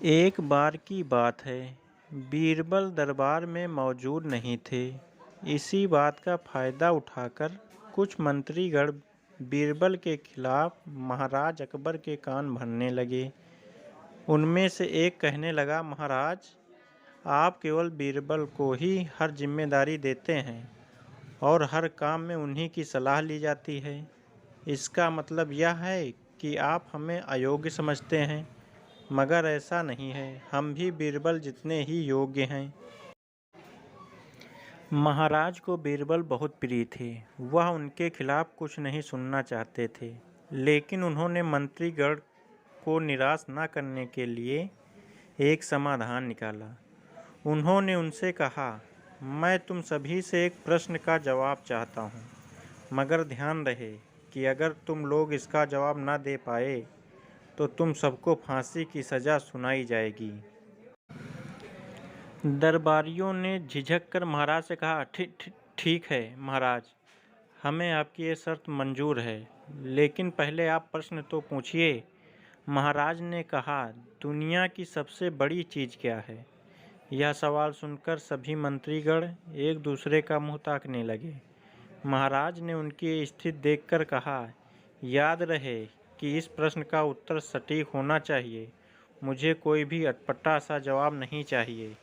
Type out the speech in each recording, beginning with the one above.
एक बार की बात है, बीरबल दरबार में मौजूद नहीं थे। इसी बात का फायदा उठाकर कुछ मंत्रीगण बीरबल के खिलाफ महाराज अकबर के कान भरने लगे। उनमें से एक कहने लगा, महाराज, आप केवल बीरबल को ही हर जिम्मेदारी देते हैं और हर काम में उन्हीं की सलाह ली जाती है। इसका मतलब यह है कि आप हमें अयोग्य समझते हैं, मगर ऐसा नहीं है, हम भी बीरबल जितने ही योग्य हैं। महाराज को बीरबल बहुत प्रिय थे। वह उनके खिलाफ कुछ नहीं सुनना चाहते थे, लेकिन उन्होंने मंत्रीगण को निराश न करने के लिए एक समाधान निकाला। उन्होंने उनसे कहा, मैं तुम सभी से एक प्रश्न का जवाब चाहता हूँ, मगर ध्यान रहे कि अगर तुम लोग इसका जवाब न दे पाए तो तुम सबको फांसी की सज़ा सुनाई जाएगी। दरबारियों ने झिझक कर महाराज से कहा, ठीक है महाराज, हमें आपकी ये शर्त मंजूर है, लेकिन पहले आप प्रश्न तो पूछिए। महाराज ने कहा, दुनिया की सबसे बड़ी चीज़ क्या है? यह सवाल सुनकर सभी मंत्रीगण एक दूसरे का मुंह ताकने लगे। महाराज ने उनकी स्थिति देखकर कहा, याद रहे कि इस प्रश्न का उत्तर सटीक होना चाहिए। मुझे कोई भी अटपटा सा जवाब नहीं चाहिए।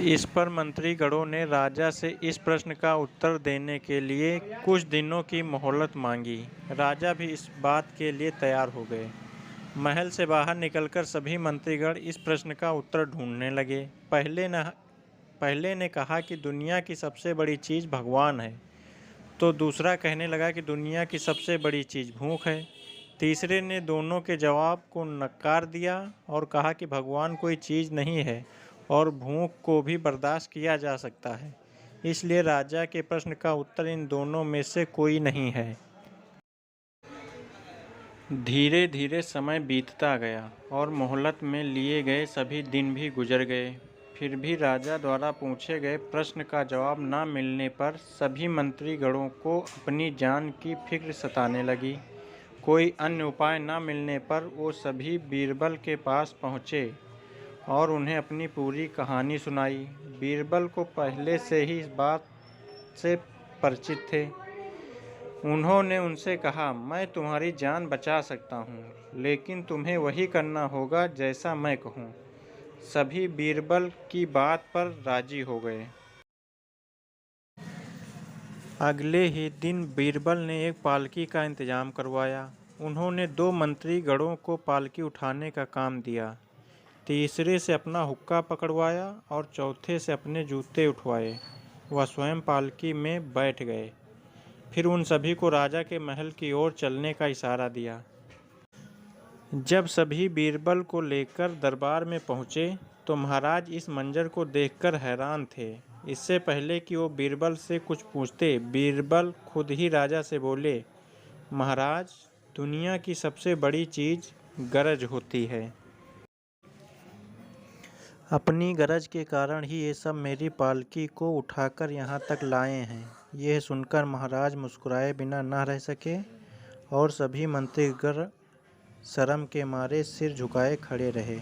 इस पर मंत्रीगणों ने राजा से इस प्रश्न का उत्तर देने के लिए कुछ दिनों की मोहलत मांगी। राजा भी इस बात के लिए तैयार हो गए। महल से बाहर निकलकर सभी मंत्रीगण इस प्रश्न का उत्तर ढूंढने लगे। पहले ने कहा कि दुनिया की सबसे बड़ी चीज़ भगवान है, तो दूसरा कहने लगा कि दुनिया की सबसे बड़ी चीज़ भूख है। तीसरे ने दोनों के जवाब को नकार दिया और कहा कि भगवान कोई चीज़ नहीं है और भूख को भी बर्दाश्त किया जा सकता है, इसलिए राजा के प्रश्न का उत्तर इन दोनों में से कोई नहीं है। धीरे धीरे समय बीतता गया और मोहलत में लिए गए सभी दिन भी गुजर गए। फिर भी राजा द्वारा पूछे गए प्रश्न का जवाब न मिलने पर सभी मंत्रीगणों को अपनी जान की फिक्र सताने लगी। कोई अन्य उपाय न मिलने पर वो सभी बीरबल के पास पहुँचे और उन्हें अपनी पूरी कहानी सुनाई। बीरबल को पहले से ही इस बात से परिचित थे। उन्होंने उनसे कहा, मैं तुम्हारी जान बचा सकता हूँ, लेकिन तुम्हें वही करना होगा जैसा मैं कहूँ। सभी बीरबल की बात पर राजी हो गए। अगले ही दिन बीरबल ने एक पालकी का इंतजाम करवाया। उन्होंने 2 मंत्रीगणों को पालकी उठाने का काम दिया। तीसरे से अपना हुक्का पकड़वाया और चौथे से अपने जूते उठवाए। वह स्वयं पालकी में बैठ गए। फिर उन सभी को राजा के महल की ओर चलने का इशारा दिया। जब सभी बीरबल को लेकर दरबार में पहुँचे तो महाराज इस मंजर को देखकर हैरान थे। इससे पहले कि वो बीरबल से कुछ पूछते, बीरबल खुद ही राजा से बोले, महाराज, दुनिया की सबसे बड़ी चीज़ गरज होती है। अपनी गरज के कारण ही ये सब मेरी पालकी को उठाकर यहाँ तक लाए हैं। यह सुनकर महाराज मुस्कुराए बिना न रह सके और सभी मंत्रीगण शर्म के मारे सिर झुकाए खड़े रहे।